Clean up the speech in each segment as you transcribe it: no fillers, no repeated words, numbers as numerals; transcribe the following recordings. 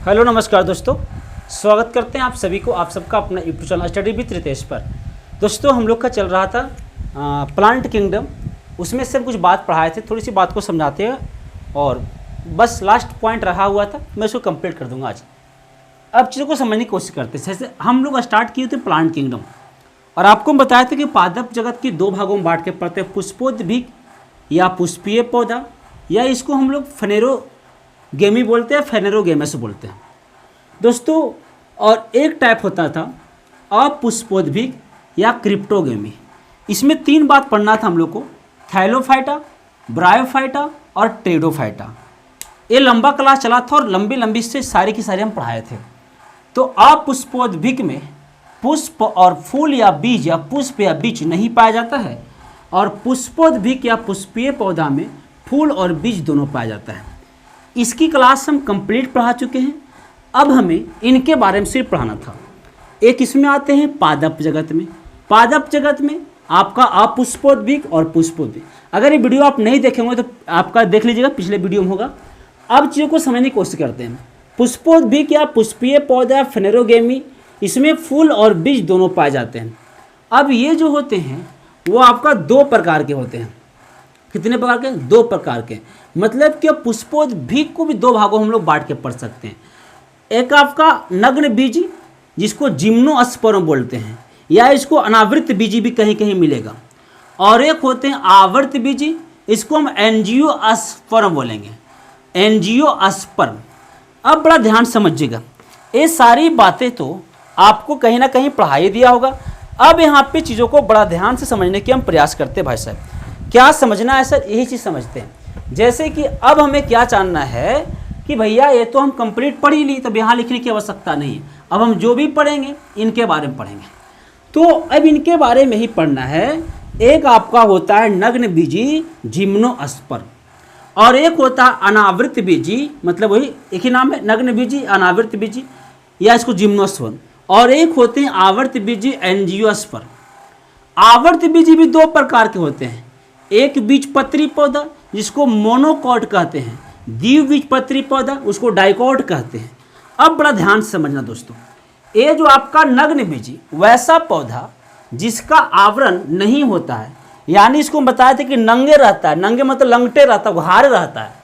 Hello नमस्कार दोस्तों, स्वागत करते हैं आप सभी को, आप सबका अपना YouTube channel study with Ritesh पर। दोस्तों हम लोग का चल रहा था प्लांट किंगडम, उसमें से कुछ बात पढ़ाए थे, थोड़ी सी बात को समझाते हैं और बस लास्ट पॉइंट रहा हुआ था, मैं उसको कंप्लीट कर दूंगा आज। अब चीज़ों को समझने की कोशिश करते हैं। जैसे हम लोग स्टार्ट किए थे प्लांट किंगडम और आपको बताया था कि पादप जगत की दो भागों में बांट के पढ़ते हैं, पुष्पोद्भिक या पुष्पीय पौधा, या इसको हम लोग फेनेरोगेमी बोलते हैं, फेनेरोगेमस बोलते हैं दोस्तों। और एक टाइप होता था अपुष्पोद्भिक या क्रिप्टोगेमी। इसमें तीन बात पढ़ना था हम लोग को, थैलोफाइटा, ब्रायोफाइटा और टेरिडोफाइटा। ये लंबा क्लास चला था और लंबी लंबी से सारी की सारी हम पढ़ाए थे। तो अपुष्पोद्भिक में पुष्प और फूल या बीज या पुष्प या बीज नहीं पाया जाता है, और पुष्पोद्भिक या पुष्पीय पौधा में फूल और बीज दोनों पाया जाता है। इसकी क्लास हम कंप्लीट पढ़ा चुके हैं। अब हमें इनके बारे में सिर्फ पढ़ाना था। एक इसमें आते हैं पादप जगत में। पादप जगत में आपका अपुष्पोद्भिक और पुष्पोद्भिक। अगर ये वीडियो आप नहीं देखेंगे तो आपका देख लीजिएगा, पिछले वीडियो में होगा। अब चीज़ों को समझने की कोशिश करते हैं। पुष्पोद्भिक या पुष्पीय पौधा फेनेरोगेमी, इसमें फूल और बीज दोनों पाए जाते हैं। अब ये जो होते हैं वो आपका दो प्रकार के होते हैं। कितने प्रकार के? दो प्रकार के। मतलब कि पुष्पोद्भिक को भी दो भागों हम लोग बांट के पढ़ सकते हैं। एक आपका नग्न बीजी, जिसको जिम्नोस्पर्म बोलते हैं, या इसको अनावृत बीजी भी कहीं कहीं मिलेगा, और एक होते हैं आवृत बीजी, इसको हम एंजियोस्पर्म बोलेंगे, एंजियोस्पर्म। अब बड़ा ध्यान समझिएगा, ये सारी बातें तो आपको कहीं ना कहीं पढ़ाई दिया होगा। अब यहाँ पे चीज़ों को बड़ा ध्यान से समझने की हम प्रयास करते हैं। भाई साहब क्या समझना है सर? यही चीज़ समझते हैं। जैसे कि अब हमें क्या जानना है कि भैया ये तो हम कंप्लीट पढ़ ही ली, तब यहाँ लिखने की आवश्यकता नहीं है। अब हम जो भी पढ़ेंगे इनके बारे में पढ़ेंगे। तो अब इनके बारे में ही पढ़ना है। एक आपका होता है नग्न बीजी जिम्नोस्पर्म, और एक होता है अनावृत बीजी, मतलब वही एक ही नाम है, नग्न बीजी अनावृत बीजी, या इसको जिम्नोस्पर्म। और एक होते हैं आवर्त बीजी एंजियोस्पर्म। आवर्त बीजी भी दो प्रकार के होते हैं। एक बीजपत्री पौधा जिसको मोनोकॉट कहते हैं, द्विबीजपत्री पौधा उसको डाइकॉट कहते हैं। अब बड़ा ध्यान से समझना दोस्तों, ये जो आपका नग्न बीजी वैसा पौधा जिसका आवरण नहीं होता है, यानी इसको हम बताए थे कि नंगे रहता है। नंगे मतलब लंगटे रहता है, उघारे रहता है।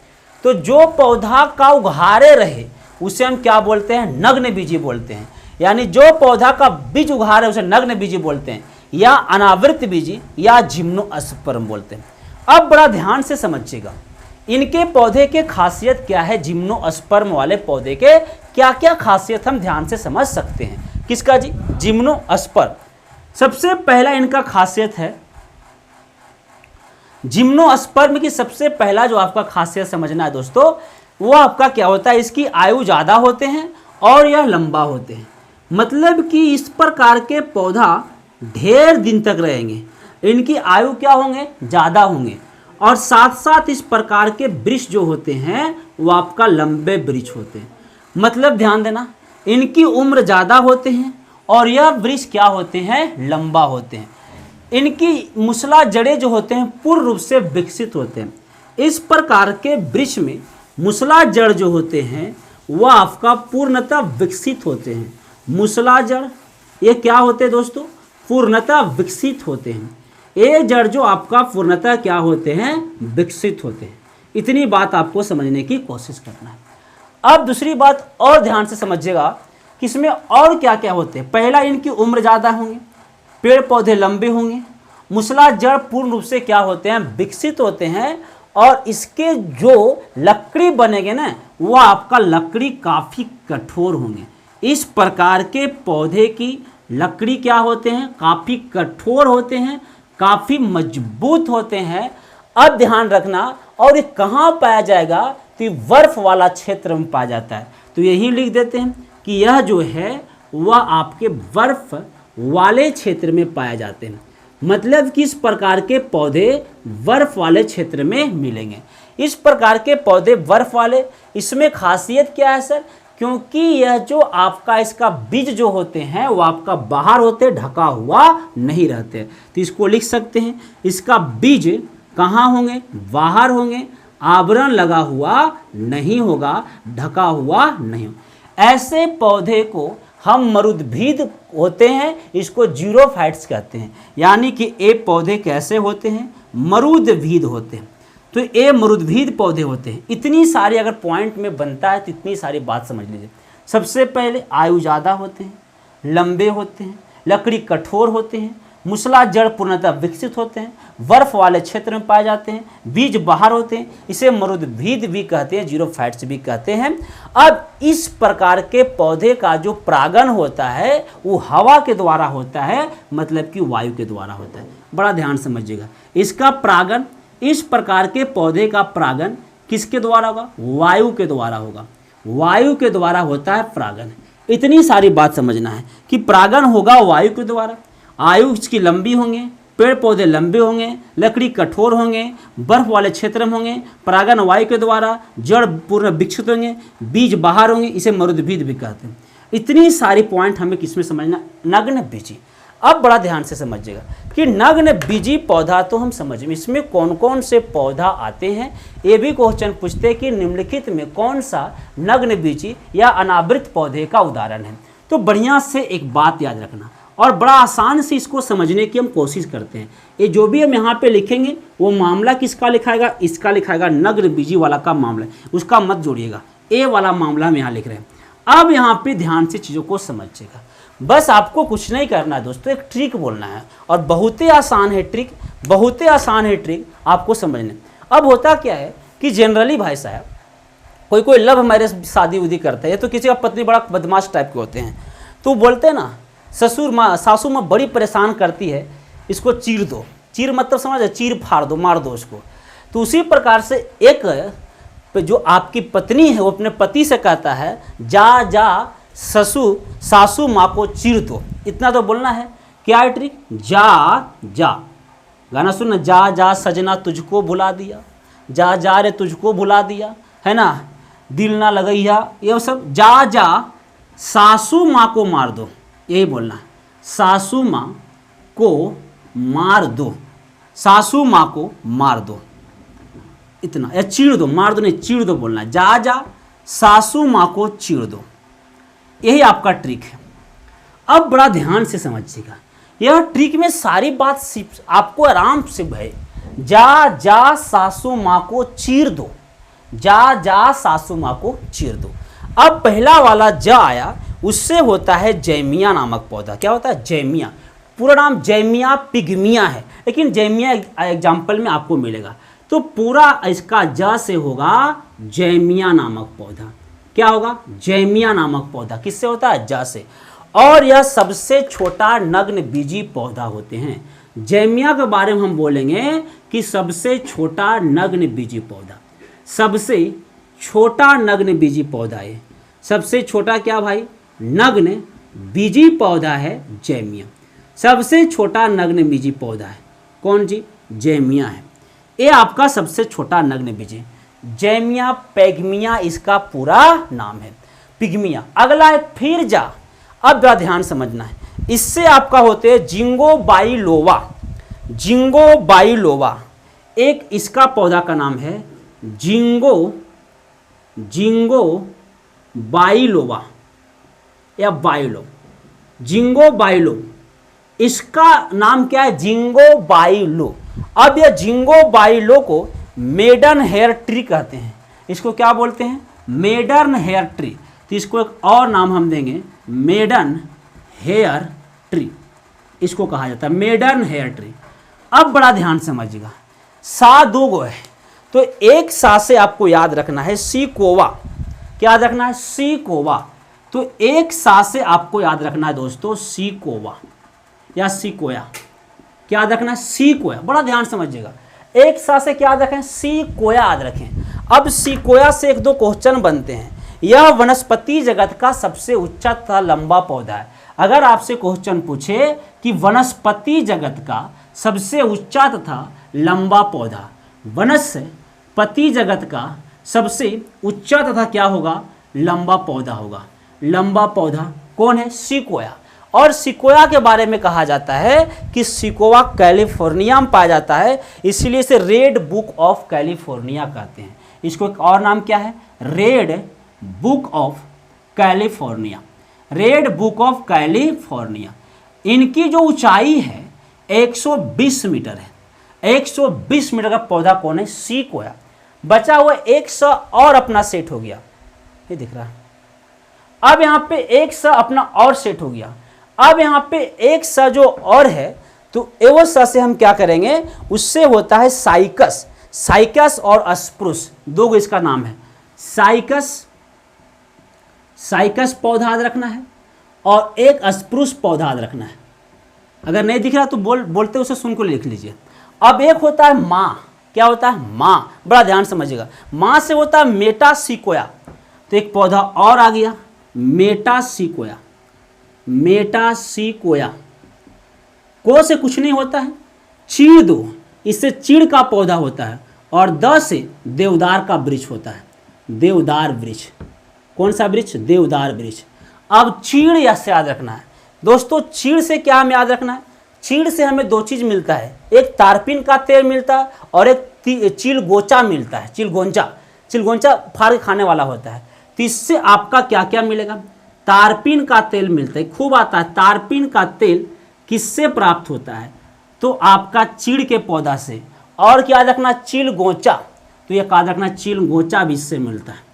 तो जो पौधा का उघारे रहे उसे हम क्या बोलते हैं? नग्न बीजी बोलते हैं। यानी जो पौधा का बीज उघारे उसे नग्न बीजी बोलते हैं, या अनावृत बीजी या जिम्नोस्पर्म बोलते हैं। अब बड़ा ध्यान से समझिएगा, इनके पौधे के खासियत क्या है, जिम्नोस्पर्म वाले पौधे के क्या क्या खासियत हम ध्यान से समझ सकते हैं। किसका जी? जिम्नोस्पर्म। सबसे पहला इनका खासियत है, जिम्नोस्पर्म की सबसे पहला जो आपका खासियत समझना है दोस्तों, वो आपका क्या होता है, इसकी आयु ज़्यादा होते हैं और यह लंबा होते हैं। मतलब कि इस प्रकार के पौधा ढेर दिन तक रहेंगे, इनकी आयु क्या होंगे? ज़्यादा होंगे। और साथ साथ इस प्रकार के वृक्ष जो होते हैं वो आपका लंबे वृक्ष होते हैं। मतलब ध्यान देना, इनकी उम्र ज़्यादा होते हैं और यह वृक्ष क्या होते हैं? लंबा होते हैं। इनकी मुसला जड़ें जो होते हैं पूर्ण रूप से विकसित होते हैं। इस प्रकार के वृक्ष में मुसला जड़ जो होते हैं वह आपका पूर्णतः विकसित होते हैं। मुसला जड़ ये क्या होते हैं दोस्तों? पूर्णतः विकसित होते हैं। ये जड़ जो आपका पूर्णतः क्या होते हैं? विकसित होते हैं। इतनी बात आपको समझने की कोशिश करना है। अब दूसरी बात और ध्यान से समझिएगा कि इसमें और क्या क्या होते हैं। पहला, इनकी उम्र ज़्यादा होंगे, पेड़ पौधे लंबे होंगे, मुसला जड़ पूर्ण रूप से क्या होते हैं? विकसित होते हैं। और इसके जो लकड़ी बनेंगे ना, वो आपका लकड़ी काफ़ी कठोर होंगे। इस प्रकार के पौधे की लकड़ी क्या होते हैं? काफ़ी कठोर होते हैं, काफ़ी मजबूत होते हैं। अब ध्यान रखना, और ये कहाँ पाया जाएगा? तो ये बर्फ वाला क्षेत्र में पाया जाता है। तो यही लिख देते हैं कि यह जो है वह आपके बर्फ वाले क्षेत्र में पाए जाते हैं। मतलब कि इस प्रकार के पौधे बर्फ वाले क्षेत्र में मिलेंगे। इस प्रकार के पौधे बर्फ वाले, इसमें खासियत क्या है सर? क्योंकि यह जो आपका इसका बीज जो होते हैं वो आपका बाहर होते, ढका हुआ नहीं रहते। तो इसको लिख सकते हैं, इसका बीज कहाँ होंगे? बाहर होंगे, आवरण लगा हुआ नहीं होगा, ढका हुआ नहीं होगा। ऐसे पौधे को हम मरुद्भिद होते हैं, इसको जीरोफाइट्स कहते हैं। यानी कि ये पौधे कैसे होते हैं? मरुद्भिद होते हैं। तो ये मरुद्भिद पौधे होते हैं। इतनी सारी अगर पॉइंट में बनता है तो इतनी सारी बात समझ लीजिए। सबसे पहले आयु ज़्यादा होते हैं, लंबे होते हैं, लकड़ी कठोर होते हैं, मूसला जड़ पूर्णतः विकसित होते हैं, बर्फ वाले क्षेत्र में पाए जाते हैं, बीज बाहर होते हैं, इसे मरुद्भिद भी कहते हैं, जीरोफाइट्स भी कहते हैं। अब इस प्रकार के पौधे का जो परागण होता है वो हवा के द्वारा होता है, मतलब कि वायु के द्वारा होता है। बड़ा ध्यान समझिएगा, इसका परागण, इस प्रकार के पौधे का परागण किसके द्वारा होगा? वायु के द्वारा होगा। वायु के द्वारा होता है परागण। इतनी सारी बात समझना है कि परागण होगा वायु के द्वारा, आयु इसकी लंबी होंगे, पेड़ पौधे लंबे होंगे, लकड़ी कठोर होंगे, बर्फ वाले क्षेत्र में होंगे, परागण वायु के द्वारा, जड़ पूर्ण विकसित होंगे, बीज बाहर होंगे, इसे मरुद्भिद भी कहते हैं। इतनी सारी पॉइंट हमें किसमें समझना? नग्न बीजी। अब बड़ा ध्यान से समझिएगा कि नग्न बीजी पौधा तो हम समझ में, इसमें कौन कौन से पौधा आते हैं। ये भी क्वेश्चन पूछते हैं कि निम्नलिखित में कौन सा नग्न बीजी या अनावृत पौधे का उदाहरण है। तो बढ़िया से एक बात याद रखना और बड़ा आसान से इसको समझने की हम कोशिश करते हैं। ये जो भी हम यहाँ पे लिखेंगे वो मामला किसका लिखाएगा? इसका लिखाएगा, नग्न बीजी वाला का मामला, उसका मत जोड़िएगा। ए वाला मामला हम यहाँ लिख रहे हैं। अब यहाँ पे ध्यान से चीज़ों को समझिएगा। बस आपको कुछ नहीं करना है दोस्तों, एक ट्रिक बोलना है और बहुत ही आसान है ट्रिक, बहुत ही आसान है ट्रिक आपको समझने। अब होता क्या है कि जनरली भाई साहब कोई लव मैरिज शादी उदी करता है, तो किसी का पत्नी बड़ा बदमाश टाइप के होते हैं, तो बोलते हैं ना ससुर माँ सासू माँ बड़ी परेशान करती है, इसको चीर दो। चीर मतलब समझ, चीर फाड़ दो, मार दो उसको। तो उसी प्रकार से एक जो आपकी पत्नी है वो अपने पति से कहता है जा जा सासू माँ को चीर दो। इतना तो बोलना है। क्या है ट्रिक? जा जा, गाना सुन, जा जा सजना तुझको भुला दिया, जा जा रे तुझको भुला दिया, है ना, दिल ना लगैया, ये सब। जा जा सासू माँ को मार दो, यही बोलना है। सासू माँ को मार दो, सासू माँ को मार दो, इतना। या चीर दो, मार दो नहीं, चीर दो बोलना है। जा जा सासू माँ को चीर दो, यही आपका ट्रिक है। अब बड़ा ध्यान से समझिएगा, यह ट्रिक में सारी बात आपको आराम से भाई। जा जा सासू माँ को चीर दो, जा जा सासू माँ को चीर दो। अब पहला वाला जा आया, उससे होता है जैमिया नामक पौधा। क्या होता है? जैमिया। पूरा नाम जैमिया पिग्मिया है, लेकिन जैमिया एग्जाम्पल में आपको मिलेगा। तो पूरा इसका जा से होगा जैमिया नामक पौधा। क्या होगा? जैमिया नामक पौधा। किससे होता है? जा से। और यह सबसे छोटा नग्न बीजी पौधा होते हैं। जैमिया के बारे में हम बोलेंगे कि सबसे छोटा नग्न बीजी पौधा, सबसे छोटा नग्न बीजी पौधा है। सबसे छोटा क्या भाई? नग्न बीजी पौधा है जैमिया। सबसे छोटा नग्न बीजी पौधा है कौन जी? जैमिया है। ये आपका सबसे छोटा नग्न बीजी। जैमिया पैग्मिया इसका पूरा नाम है, पिग्मिया। अगला है फिर जा। अब बड़ा ध्यान समझना है, इससे आपका होते हैं जिंगो बाइलोवा। जिंगो बाइलोवा एक इसका पौधा का नाम है जिंगो बाइलोवा या बाइलो, जिंगो बाइलो। इसका नाम क्या है? Ginkgo biloba. अब यह जिंगो बाइलो को मेडन हेयर ट्री कहते हैं। इसको क्या बोलते हैं? Maidenhair tree. तो इसको एक और नाम हम देंगे, मेडन हेयर ट्री, इसको कहा जाता है मेडन हेयर ट्री। अब बड़ा ध्यान समझिएगा, सा दो गो है, तो एक सा से आपको याद रखना है सीकोवा। क्या याद रखना है? सीकोवा। तो एक सा से आपको याद रखना है दोस्तों सीकोवा या सीकोया। क्या याद रखना है? सीकोया। बड़ा ध्यान समझिएगा, एक सा से क्या याद रखें? सीकोया याद रखें। अब सीकोया से एक दो क्वेश्चन बनते हैं। यह वनस्पति जगत का सबसे ऊंचा तथा लंबा पौधा है। अगर आपसे क्वेश्चन पूछे कि वनस्पति जगत का सबसे ऊंचा तथा लंबा पौधा, वनस्पति जगत का सबसे ऊंचा तथा क्या होगा? लंबा पौधा होगा। लंबा पौधा कौन है? सीकोया। और सिकोया के बारे में कहा जाता है कि सिकोया कैलिफोर्निया में पाया जाता है, इसीलिए इसे रेड बुक ऑफ कैलिफोर्निया कहते हैं। इसको एक और नाम क्या है? Red book of California, red book of California. इनकी जो ऊंचाई है 120 मीटर है। 120 मीटर का पौधा कौन है? सीक्वोया। बचा हुआ 100 और अपना सेट हो गया, ये दिख रहा है। अब यहाँ पे 100 अपना और सेट हो गया। अब यहाँ पे 100 जो और है, तो एवोसा से हम क्या करेंगे, उससे होता है साइकस। साइकस और अस्प्रुस, दो गो इसका नाम है। साइकस पौधा याद रखना है और एक अस्प्रुस पौधा याद रखना है। अगर नहीं दिख रहा तो बोलते उसे सुन को लिख लीजिए। अब एक होता है माँ, क्या होता है? माँ, बड़ा ध्यान समझिएगा। माँ से होता है मेटासिकोया, तो एक पौधा और आ गया मेटासिकोया। मेटासिकोया को से कुछ नहीं होता है, चीड़ दो, इससे चीड़ का पौधा होता है, और द से देवदार का वृक्ष होता है। देवदार वृक्ष, कौन सा वृक्ष? देवदार वृक्ष। अब चीड़ से याद रखना है दोस्तों। चीड़ से क्या हमें याद रखना है? चीड़ से हमें दो चीज मिलता है, एक तारपीन का तेल मिलता है और एक चिलगोचा मिलता है। चिलगोचा फाड़ के खाने वाला होता है। तो इससे आपका क्या क्या मिलेगा? तारपीन का तेल मिलता है, खूब आता है। तारपीन का तेल किससे प्राप्त होता है? तो आपका चीड़ के पौधा से। और क्या याद रखना? चिलगोचा, तो ये याद रखना चिलगोचा भी इससे मिलता है।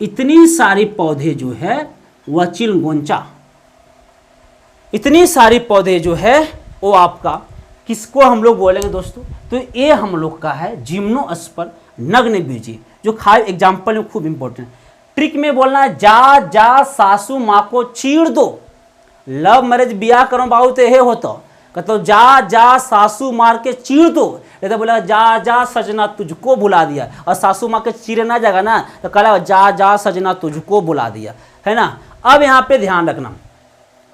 इतनी सारी पौधे जो है वह चिलगोचा, इतनी सारी पौधे जो है वो आपका किसको हम लोग बोलेंगे दोस्तों? तो ये हम लोग का है जिम्नोस्पर्म नग्नबीजी, जो खाली एग्जाम्पल में खूब इंपॉर्टेंट। ट्रिक में बोलना है जा जा सासू माँ को चीड़ दो। लव मैरिज बियाह करो बाबू तो यह होता, कहते जा जा सासू मार के चीड़ दो। नहीं तो बोला जा जा सजना तुझको बुला दिया, और सासू माँ के चीरे ना जाएगा ना तो कहा जा जा सजना तुझको बुला दिया, है ना। अब यहाँ पे ध्यान रखना,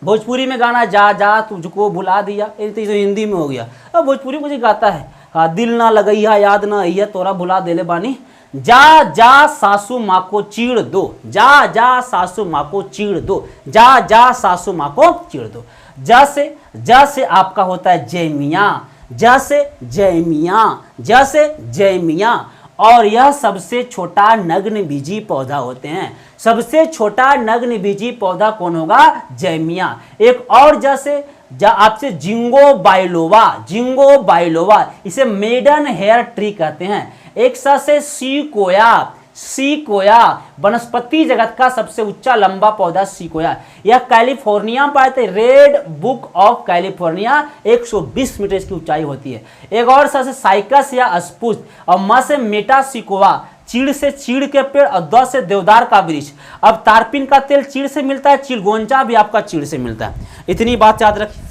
भोजपुरी में गाना जा जा तुझको बुला दिया, ये तो हिंदी में हो गया। अब भोजपुरी मुझे गाता है, हाँ दिल ना लगैया याद ना अइया तोरा भुला देले बानी। जा जा सासू माँ को चीड़ दो, जा जा सासू माँ को चीड़ दो, जा जा सासू माँ को चीड़ दो। जा से आपका होता है जैमिया, जा से जैमिया, जा से जैमिया। और यह सबसे छोटा नग्नबीजी पौधा होते हैं। सबसे छोटा नग्नबीजी पौधा कौन होगा? जैमिया। एक और जैसे आपसे जिंगो बाइलोवा, जिंगो बाइलोवा, इसे मेडन हेयर ट्री कहते हैं। एक से सीकोया, सीकोया वनस्पति जगत का सबसे ऊंचा लंबा पौधा सीकोया। यह कैलिफोर्निया में पाते, red book of California. 120 metre इसकी ऊंचाई होती है। एक और से साइकस या अस्पुस, और म से मेटासिकोआ, चीड़ से चीड़ के पेड़, और द से देवदार का वृक्ष। अब तारपीन का तेल चीड़ से मिलता है, चिलगोंचा भी आपका चीड़ से मिलता है। इतनी बात याद रखिए,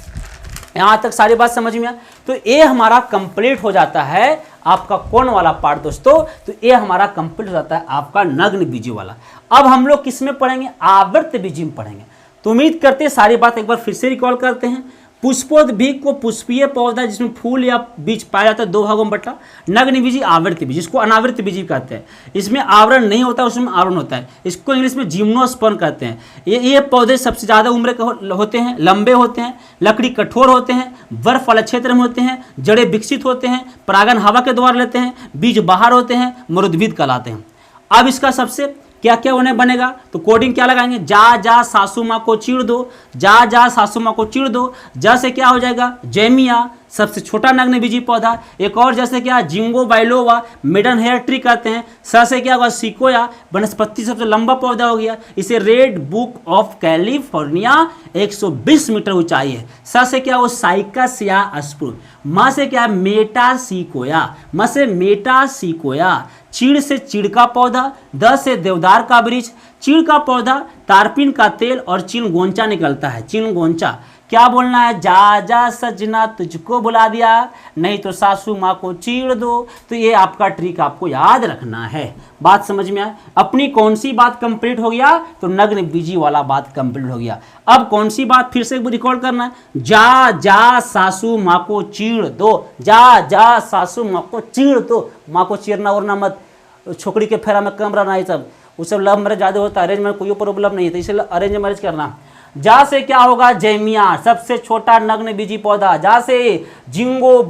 यहाँ तक सारी बात समझ में आए। तो ये हमारा कंप्लीट हो जाता है आपका कौन वाला पार्ट दोस्तों? तो ये हमारा कंप्लीट हो जाता है आपका नग्नबीजी वाला। अब हम लोग किस में पढ़ेंगे? आवृतबीजी में पढ़ेंगे। तो उम्मीद करते हैं सारी बात एक बार फिर से रिकॉल करते हैं। पुष्पोद्भिद को पुष्पीय पौधा जिसमें फूल या बीज पाया जाता है, दो भागों में बटा। नग्नबीजी आवृतबीजी, जिसको अनावृतबीजी कहते हैं। इसमें आवरण नहीं होता, उसमें आवरण होता है। इसको इंग्लिश में जिम्नोस्पर्म कहते हैं। ये पौधे सबसे ज़्यादा उम्र के होते हैं, लंबे होते हैं, लकड़ी कठोर होते हैं, बर्फ वाले क्षेत्र में होते हैं, जड़ें विकसित होते हैं, परागन हवा के द्वारा लेते हैं, बीज बाहर होते हैं, मरुद्भिद कहलाते हैं। अब इसका सबसे क्या क्या उन्हें बनेगा? तो कोडिंग क्या लगाएंगे? जा जा सासू माँ को चीड़ दो, जा जा सासू माँ को चीड़ दो। जा से क्या हो जाएगा? जैमिया, सबसे छोटा नग्नबीजी पौधा। एक और जैसे क्या? जिंगो बाइलोवा, मेडन हेयर ट्री कहते हैं। स से क्या होगा? सिकोया, वनस्पति सबसे लंबा पौधा हो गया। इसे red book of California, 120 metre ऊंचाई है। स से क्या हो? साइकस या अस्पुर। म से क्या? मेटासिकोया, म से मेटासिकोया। चीड़ से चीड़ का पौधा, द से देवदार का वृक्ष। चीड़ का पौधा, तारपीन का तेल और चिलगोंचा निकलता है। चिलगोंचा क्या बोलना है? जा जा सजना तुझको बुला दिया, नहीं तो सासू माँ को चीड़ दो। तो ये आपका ट्रिक आपको याद रखना है। बात समझ में आए? अपनी कौन सी बात कंप्लीट हो गया? तो नग्नबीजी वाला बात कंप्लीट हो गया। अब कौन सी बात फिर से रिकॉर्ड करना है? जा जा सासू माँ को चीड़ दो, जा जा सासू माँ को चीड़ दो। माँ को चीरना उड़ना मत, छोकरी के फेरा में कम रहना, ये सब वो सब लव मैरिज ज़्यादा होता है। अरेंज मैरिज कोई प्रॉब्लम नहीं है, तो इसलिए अरेंज मैरिज करना। जा से क्या होगा, जैमिया, सबसे छोटा नग्न बीजी पौधा। जा से जिंगो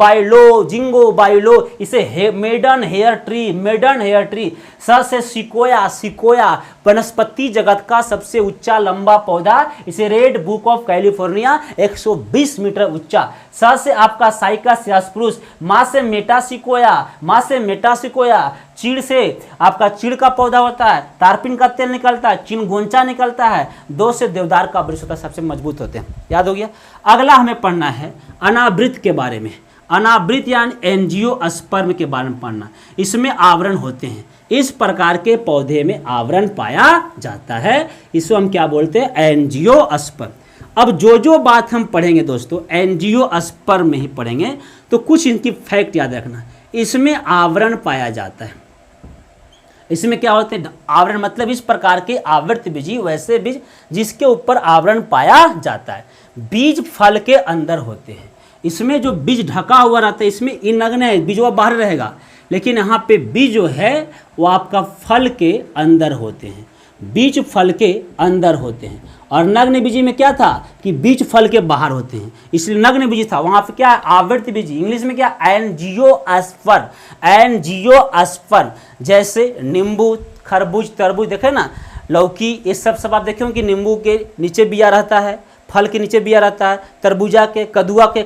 बाइलो, इसे maidenhair tree, maidenhair tree. स से सिकोया, वनस्पति जगत का सबसे ऊंचा लंबा पौधा, इसे red book of California, 120 metre ऊंचा। स से आपका साइकस यास्प्रूस। माँ से मेटासिकोया, चीड़ से आपका चीड़ का पौधा होता है, तारपीन का तेल निकलता है, चिनगोंचा निकलता है। 2 से देवदार का वृक्ष होता है, सबसे मजबूत होते हैं। याद हो गया। अगला हमें पढ़ना है अनावृत के बारे में। अनावृत यानी एंजियोस्पर्म के बारे में पढ़ना। इसमें आवरण होते हैं, इस प्रकार के पौधे में आवरण पाया जाता है, इसको हम क्या बोलते हैं, एंजियोस्पर्म। अब जो बात हम पढ़ेंगे दोस्तों एंजियोस्पर्म में ही पढ़ेंगे, तो कुछ इनकी फैक्ट याद रखना। इसमें आवरण पाया जाता है। इसमें क्या होते हैं, आवरण मतलब इस प्रकार के आवृत बीजी, वैसे बीज जिसके ऊपर आवरण पाया जाता है। बीज फल के अंदर होते हैं। इसमें जो बीज ढका हुआ रहता है, इसमें इनग्न है, बीज वो बाहर रहेगा, लेकिन यहाँ पे बीज जो है वो आपका फल के अंदर होते हैं। बीज फल के अंदर होते हैं। और नग्न बीजी में क्या था कि बीज फल के बाहर होते हैं, इसलिए नग्न बीजी था। वहां पे क्या आवृत बीजी, इंग्लिश में क्या, एंजियोस्पर्म। जैसे नींबू, खरबूज, तरबूज, देखे ना, लौकी, ये सब आप देखे हो कि नींबू के नीचे बिया रहता है, फल के नीचे बिया रहता है। तरबूजा के, कदुआ के,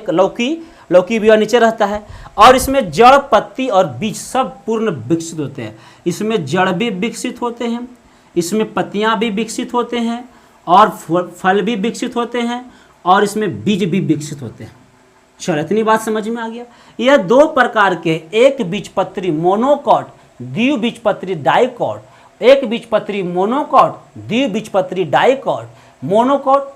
लौकी बिया नीचे रहता है। और इसमें जड़, पत्ती और बीज सब पूर्ण विकसित होते हैं। इसमें जड़ भी विकसित होते हैं, इसमें पत्तियां भी विकसित होते हैं, और फल भी विकसित होते हैं, और इसमें बीज भी विकसित होते हैं। चलो इतनी बात समझ में आ गया। यह 2 प्रकार के, एक बीजपत्री मोनोकॉट, द्विबीजपत्री डाइकॉट, एक बीजपत्री मोनोकॉट, द्विबीजपत्री डाइकॉट, मोनोकॉट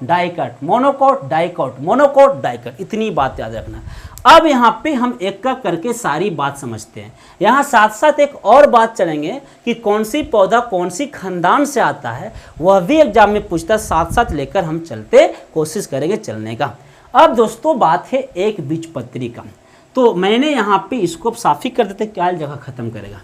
डाइकॉट, इतनी बात याद रखना। अब यहाँ पे हम एक करके सारी बात समझते हैं। यहाँ साथ साथ एक और बात चलेंगे कि कौन सी पौधा कौन सी खानदान से आता है, वह भी एग्जाम में पूछता है, साथ साथ लेकर हम चलते कोशिश करेंगे चलने का। अब दोस्तों बात है एक बीजपत्री का, तो मैंने यहाँ पे इसको साफ ही कर देते, क्या जगह खत्म करेगा।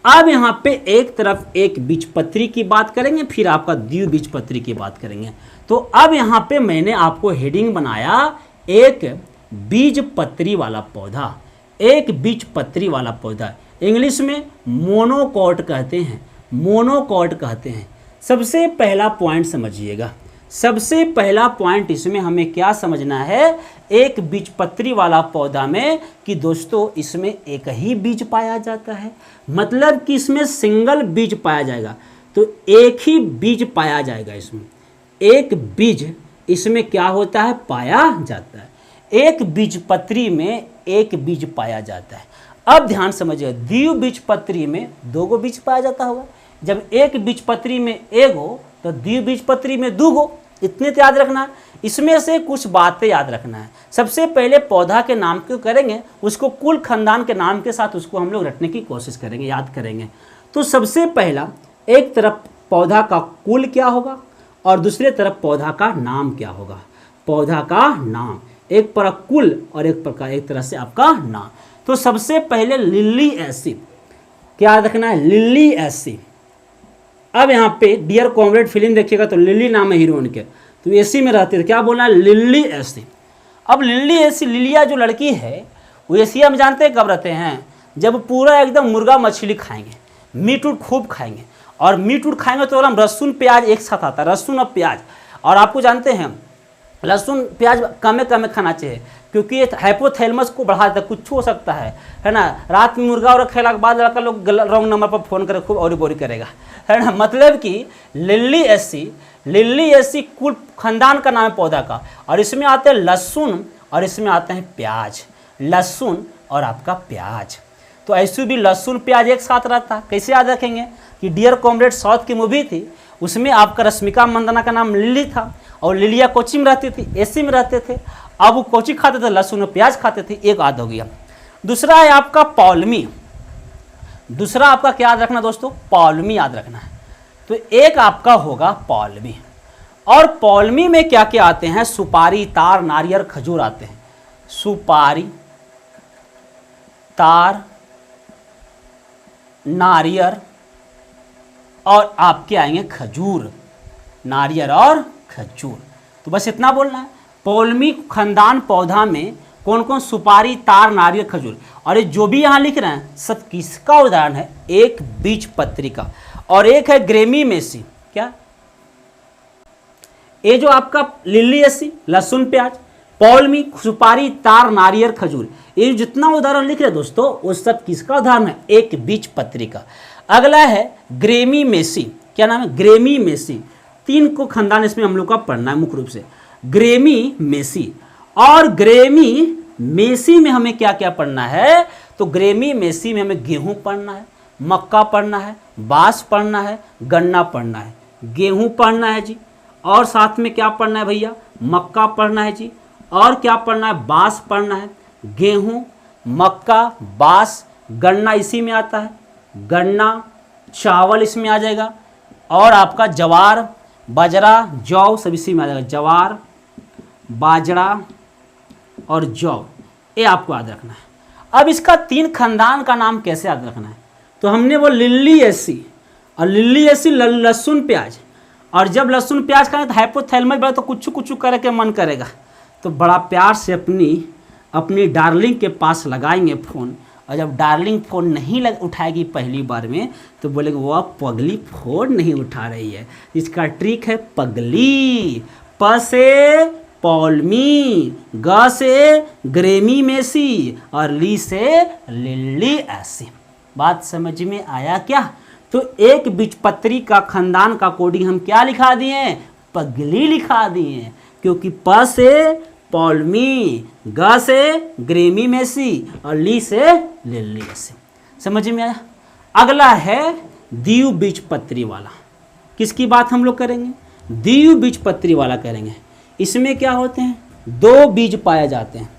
अब यहाँ पे एक तरफ एक बीजपत्री की बात करेंगे, फिर आपका द्विबीजपत्री की बात करेंगे। तो अब यहाँ पे मैंने आपको हेडिंग बनाया एक बीजपत्री वाला पौधा, एक बीजपत्री वाला पौधा, इंग्लिश में मोनोकॉट कहते हैं, मोनोकॉट कहते हैं। सबसे पहला पॉइंट समझिएगा, सबसे पहला पॉइंट इसमें हमें क्या समझना है, एक बीजपत्री वाला पौधा में कि दोस्तों इसमें एक ही बीज पाया जाता है, मतलब कि इसमें सिंगल बीज पाया जाएगा। तो एक ही बीज पाया जाएगा, इसमें एक बीज इसमें क्या होता है, पाया जाता है। एक बीजपत्री में एक बीज पाया जाता है। अब ध्यान समझिए, द्विबीजपत्री में 2 बीज पाया जाता होगा। जब एक बीजपत्री में 1 हो तो द्विबीजपत्री में 2, इतने तो याद रखना। इसमें से कुछ बातें याद रखना है। सबसे पहले पौधा के नाम क्यों करेंगे, उसको कुल खानदान के नाम के साथ उसको हम लोग रटने की कोशिश करेंगे, याद करेंगे। तो सबसे पहला, एक तरफ पौधा का कुल क्या होगा और दूसरे तरफ पौधा का नाम क्या होगा। पौधा का नाम, एक पर कुल और एक तरह से आपका नाम। तो सबसे पहले लिली एसिड, क्या याद रखना है, लिली एसिड। अब यहाँ पे डियर कॉमरेड फिल्म देखिएगा तो लिली नाम है हीरोइन के, तो एसी में रहते थे, क्या बोलना है, लिली एसिड। अब लिली एसिड, लिलिया जो लड़की है वो एशिया में जानते हैं कब रहते हैं, जब पूरा एकदम मुर्गा मछली खाएंगे, मीट उट खूब खाएंगे। और मीट उट खाएंगे तो हम लहसुन प्याज एक साथ आता है, लहसुन और प्याज। और आपको जानते हैं लहसुन प्याज कम खाना चाहिए, क्योंकि ये हाइपोथैलेमस को बढ़ा देता है, कुछ हो सकता है ना। रात में मुर्गा और खेला के बाद लड़का लोग रॉन्ग नंबर पर फ़ोन करे खूब और बोरी करेगा, है ना। मतलब कि लिली एसी कुल खानदान का नाम है पौधा का। और इसमें आते हैं लहसुन और इसमें आते हैं प्याज, लहसुन और आपका प्याज। तो ऐसे भी लहसुन प्याज एक साथ रहता। कैसे याद रखेंगे कि डियर कॉमरेड साउथ की मूवी थी, उसमें आपका रश्मिका मंदाना का नाम लिली था और लिलिया कोची में रहती थी, एसी में रहते थे। अब वो कोची खाते थे, लहसुन और प्याज खाते थे, एक याद हो गया। दूसरा है आपका पौलमी, दूसरा आपका क्या याद रखना दोस्तों, पौलमी याद रखना है। तो एक आपका होगा पौलमी। और पौलमी में क्या क्या आते हैं, सुपारी, तार, नारियल, खजूर आते हैं। सुपारी, तार, नारियल और आपके आएंगे खजूर, नारियल और खजूर। तो बस इतना बोलना है। पौलमी खानदान पौधा में कौन कौन, सुपारी, तार, नारियल, खजूर। और ये जो भी यहाँ लिख रहे हैं सब किसका उदाहरण है, एक बीजपत्री का। और एक है ग्रेमीनेसी, क्या, ये जो आपका लिलियेसी, लहसुन, प्याज, पौलमी, सुपारी, तार, नारियल, खजूर, ये जितना उदाहरण लिख रहे हैं दोस्तों वो सब किसका उदाहरण है, एक बीजपत्री का। अगला है ग्रेमीनेसी, क्या नाम है, ग्रेमीनेसी। 3 को खानदान इसमें हम लोग का पढ़ना है मुख्य रूप से, ग्रेमीनेसी। और ग्रेमीनेसी में हमें क्या क्या पढ़ना है, तो ग्रेमीनेसी में हमें गेहूं पढ़ना है, मक्का पढ़ना है, बांस पढ़ना है, गन्ना पढ़ना है। गेहूं पढ़ना है जी, और साथ में क्या पढ़ना है भैया, मक्का पढ़ना है जी, और क्या पढ़ना है, बांस पढ़ना है। गेहूं, मक्का, बांस, गन्ना इसी में आता है, गन्ना, चावल इसमें आ जाएगा, और आपका जवार, बाजरा, जौ सब इसी में आ जाएगा, जवार, बाजरा और जौ, ये आपको याद रखना है। अब इसका 3 खानदान का नाम कैसे याद रखना है, तो हमने वो लिलियेसी, और लिलियेसी लहसुन प्याज, और जब लहसुन प्याज खाएं तो हाइपोथैलेमस बढ़े तो कुछ कुछ करे के मन करेगा, तो बड़ा प्यार से अपनी डार्लिंग के पास लगाएंगे फ़ोन, और जब डार्लिंग फ़ोन नहीं उठाएगी पहली बार में तो बोलेंगे वो पगली फ़ोन नहीं उठा रही है। इसका ट्रिक है पगली, प से पौलमी, ग से ग्रेमीनेसी, और ली से लिलियेसी। बात समझ में आया क्या? तो एक बीजपत्री का खानदान का कोडिंग हम क्या लिखा दिए, पगली लिखा दिए, क्योंकि प से पौलमी, ग से ग्रेमीनेसी, और ली से लिलियेसी। समझ में आया? अगला है द्विबीजपत्री वाला। किसकी बात हम लोग करेंगे, द्विबीजपत्री वाला करेंगे। इसमें क्या होते हैं, 2 बीज पाए जाते हैं,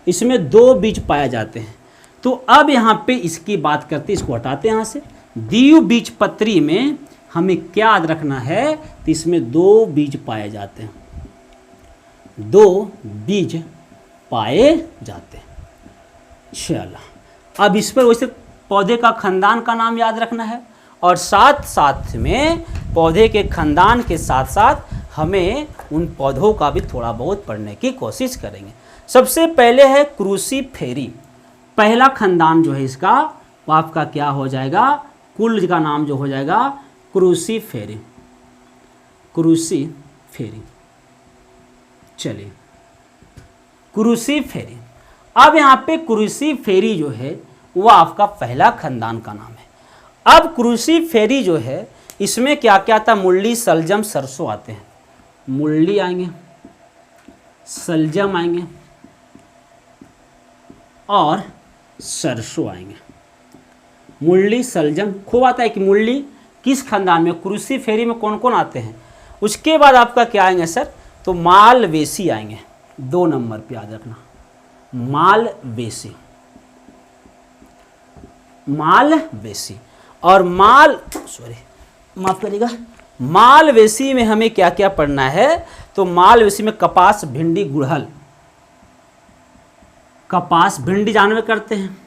इसमें 2 बीज पाए जाते हैं। तो अब यहाँ पे इसकी बात करते, इसको हटाते हैं यहाँ से। द्विबीजपत्री में हमें क्या याद रखना है, तो इसमें 2 बीज पाए जाते हैं, 2 बीज पाए जाते हैं। चलो अब इस पर वैसे पौधे का खानदान का नाम याद रखना है, और साथ साथ में पौधे के खानदान के साथ साथ हमें उन पौधों का भी थोड़ा बहुत पढ़ने की कोशिश करेंगे। सबसे पहले है क्रूसीफेरी। पहला खानदान जो है इसका वो आपका क्या हो जाएगा, कुल का नाम जो हो जाएगा क्रूसीफेरी, क्रूसीफेरी। चलिए क्रूसीफेरी। अब यहाँ पे क्रूसीफेरी जो है वो आपका पहला खानदान का नाम है। अब क्रूसीफेरी जो है इसमें क्या क्या आता, मुरली, सलजम, सरसों आते हैं। मुरली आएंगे, सलजम आएंगे और सरसों आएंगे। मुरली, सलजम खूब आता है कि मुरली किस खानदान में, क्रूसीफेरी में कौन कौन आते हैं। उसके बाद आपका क्या आएंगे सर, तो मालवेसी आएंगे, 2 नंबर पे याद रखना, मालवेसी, मालवेसी। और माफ करिएगा, मालवेसी में हमें क्या क्या पढ़ना है, तो मालवेसी में कपास, भिंडी, गुड़हल। कपास भिंडी जानवर करते हैं।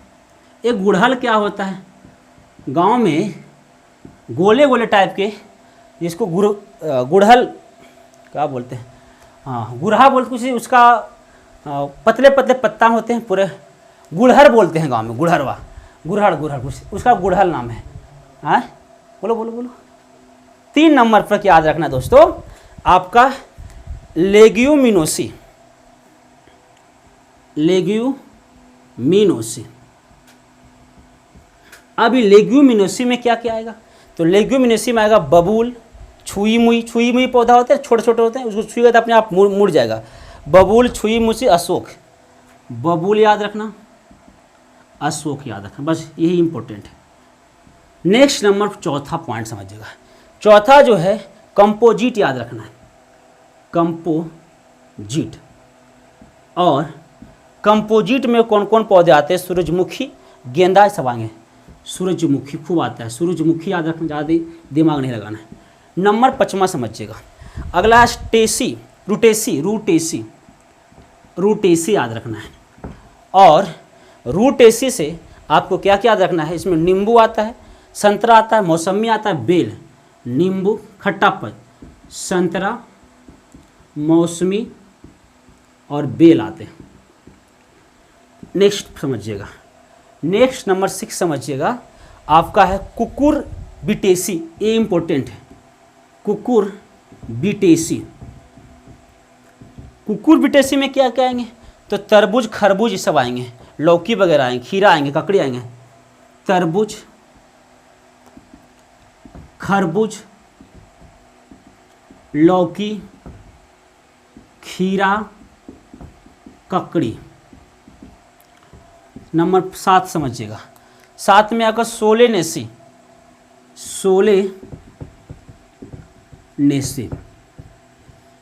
एक गुड़हल क्या होता है, गांव में गोले गोले टाइप के, जिसको गुड़हल क्या बोलते हैं, हाँ गुड़हा बोलते, कुछ उसका पतले पतले पत्ता होते हैं, पूरे गुड़हर बोलते हैं गांव में, गुड़हरवा, गुड़हर कुछ उसका गुड़हल नाम है। हाँ बोलो बोलो बोलो। 3 नंबर पर याद रखना दोस्तों आपका लेग्यूमिनोसी, लेग्यूमिनोसी। अभी लेग्यूमिनोसी में क्या क्या आएगा, तो लेग्यूमिनोसी में आएगा बबूल, छुई मुई पौधा होते हैं, छोटे छोटे होते हैं, उसको छुएगा तो अपने आप मुड़ जाएगा। बबूल, छुई मुई, अशोक। बबूल याद रखना, अशोक याद रखना, बस यही इंपॉर्टेंट है। नेक्स्ट नंबर चौथा पॉइंट समझिएगा। चौथा जो है कंपोजिट याद रखना है, कंपोजिट। और कंपोजिट में कौन कौन पौधे आते हैं, सूरजमुखी, गेंदा सब आएंगे। सूरजमुखी खूब आता है, सूरजमुखी याद रखना, ज़्यादा दिमाग नहीं लगाना है। नंबर 5वां समझिएगा। अगला टेसी, रूटेसी याद रखना है। और रूटेसी से आपको क्या क्या याद रखना है, इसमें नींबू आता है, संतरा आता है, मौसमी आता है, बेल। नींबू खट्टापन, संतरा, मौसमी और बेल आते हैं। नेक्स्ट समझिएगा, नेक्स्ट नंबर 6 समझिएगा, आपका है कुकुर बिटेसी। ये इंपॉर्टेंट है, कुकुर बिटेसी। कुकुर बिटेसी में क्या क्या आएंगे, तो तरबूज खरबूज ये सब आएंगे, लौकी वगैरह आएंगे, खीरा आएंगे, ककड़ी आएंगे। तरबूज, खरबूज, लौकी, खीरा, ककड़ी। नंबर 7 समझिएगा, 7 में आकर सोलेनेसी, सोलेनेसी।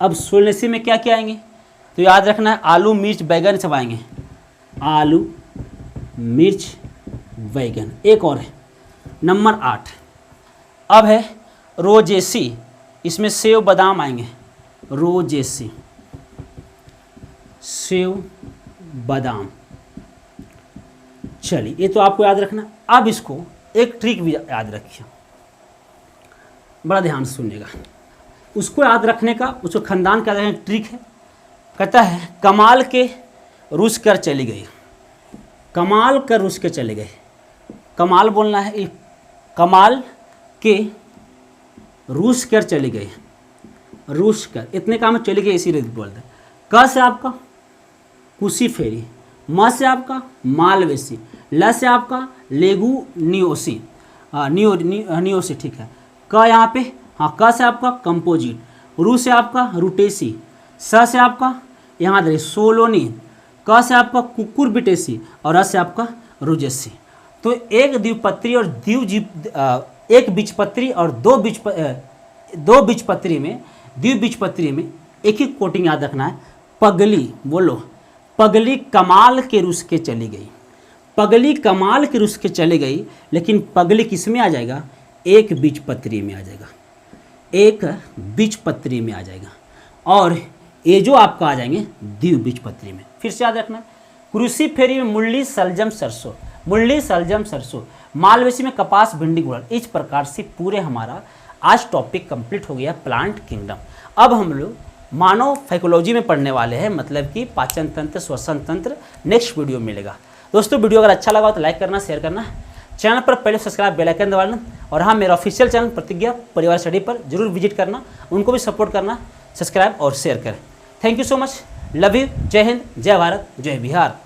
अब सोलेनेसी में क्या क्या आएंगे, तो याद रखना है आलू मिर्च बैगन सब आएंगे, आलू मिर्च बैगन। एक और है नंबर 8, अब है रोजेसी, इसमें सेव बादाम आएंगे, रोजेसी, सेव बादाम। चलिए ये तो आपको याद रखना। अब इसको एक ट्रिक भी याद रखिए, बड़ा ध्यान से सुनिएगा। उसको याद रखने का, उसको खानदान का याद ट्रिक है। कहता है कमाल के रूस कर चली गई, कमाल कर रूस के चले गए। कमाल बोलना है, कमाल के रूस कर चली गई, रूस कर इतने काम चली गई, इसी रीत बोलते हैं। क से आपका कुशी फेरी, म से आपका मालवेसी, ल से आपका लेगू नियोसी, नियोसी ठीक है। क यहाँ पे हाँ, क से आपका कंपोजिट, रू से आपका रूटेसी, स से आपका यहाँ देखिए सोलोनी, क से आपका कुकुर बिटेसी और र से आपका रुजेसी। तो एक द्विपत्री और एक बीजपत्री और दो बीजपत्री में, द्विबीजपत्री में एक ही कोटिंग याद रखना है। पगली, बोलो पगली कमाल के रूस के चली गई, पगली कमाल के रूस के चली गई। लेकिन पगली किस में आ जाएगा, एक बीजपत्री में आ जाएगा, एक बीजपत्री में आ जाएगा। और ये जो आपका आ जाएंगे द्विबीजपत्री में। फिर से याद रखना, कृषि फेरी में मुरली सलजम सरसों, मुरली सलजम सरसों, मालवेसी में कपास भिंडी गुड़हल। इस प्रकार से पूरे हमारा आज टॉपिक कंप्लीट हो गया प्लांट किंगडम। अब हम लोग मानव फाइकोलॉजी में पढ़ने वाले हैं, मतलब कि पाचन तंत्र, श्वसन तंत्र। नेक्स्ट वीडियो मिलेगा। दोस्तों वीडियो अगर अच्छा लगा तो लाइक करना, शेयर करना, चैनल पर पहले सब्सक्राइब बेल आइकन दबाना। और हाँ, मेरा ऑफिशियल चैनल प्रतिज्ञा परिवार स्टडी पर जरूर विजिट करना, उनको भी सपोर्ट करना, सब्सक्राइब और शेयर करें। Thank you so much, love you, जय हिंद, जय भारत, जय बिहार।